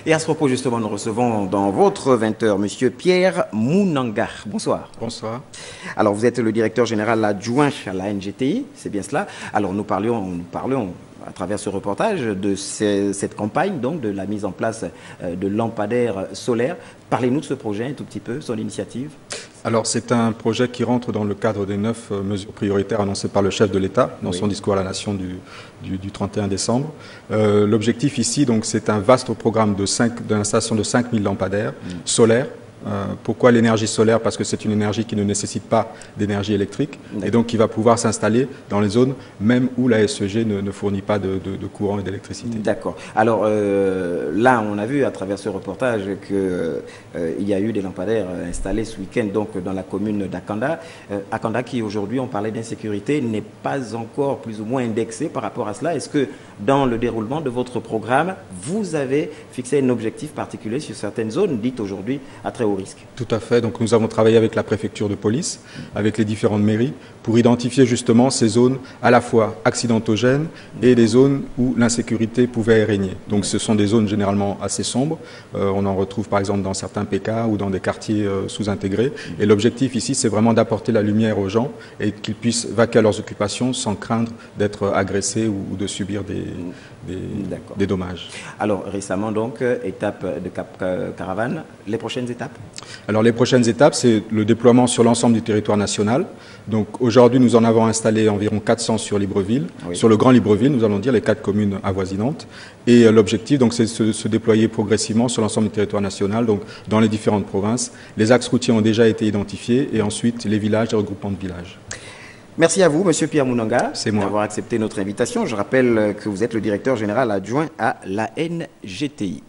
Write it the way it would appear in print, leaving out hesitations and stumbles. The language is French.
Et à ce propos, justement, nous recevons dans votre 20h Monsieur Pierre Mounanga. Bonsoir. Bonsoir. Alors, vous êtes le directeur général adjoint à la NGTI, c'est bien cela. Alors, nous parlions à travers ce reportage de cette campagne, donc de la mise en place de lampadaires solaires. Parlez-nous de ce projet un tout petit peu, son initiative. Alors, c'est un projet qui rentre dans le cadre des 9 mesures prioritaires annoncées par le chef de l'État dans son discours à la Nation du 31 décembre. L'objectif ici, donc, c'est un vaste programme d'installation de 5000 lampadaires solaires. Pourquoi l'énergie solaire? Parce que c'est une énergie qui ne nécessite pas d'énergie électrique et donc qui va pouvoir s'installer dans les zones même où la SEG ne fournit pas de courant et d'électricité. D'accord. Alors là, on a vu à travers ce reportage qu'il y a eu des lampadaires installés ce week-end donc dans la commune d'Akanda. Akanda qui aujourd'hui, on parlait d'insécurité, n'est pas encore plus ou moins indexé par rapport à cela. Est-ce que dans le déroulement de votre programme, vous avez fixé un objectif particulier sur certaines zones dites aujourd'hui à très haut risque? Tout à fait. Donc nous avons travaillé avec la préfecture de police, avec les différentes mairies, pour identifier justement ces zones à la fois accidentogènes et des zones où l'insécurité pouvait régner. Donc ce sont des zones généralement assez sombres. On en retrouve par exemple dans certains PK ou dans des quartiers sous-intégrés. Et l'objectif ici, c'est vraiment d'apporter la lumière aux gens et qu'ils puissent vaquer à leurs occupations sans craindre d'être agressés ou de subir des dommages. Alors récemment donc, étape de Cap Caravane, les prochaines étapes? Alors les prochaines étapes, c'est le déploiement sur l'ensemble du territoire national. Donc aujourd'hui, nous en avons installé environ 400 sur Libreville, sur le Grand Libreville, nous allons dire les 4 communes avoisinantes. Et l'objectif, donc, c'est de se déployer progressivement sur l'ensemble du territoire national, donc dans les différentes provinces. Les axes routiers ont déjà été identifiés et ensuite les villages, les regroupements de villages. Merci à vous, Monsieur Pierre Mounanga, d'avoir accepté notre invitation. Je rappelle que vous êtes le directeur général adjoint à la NGTI.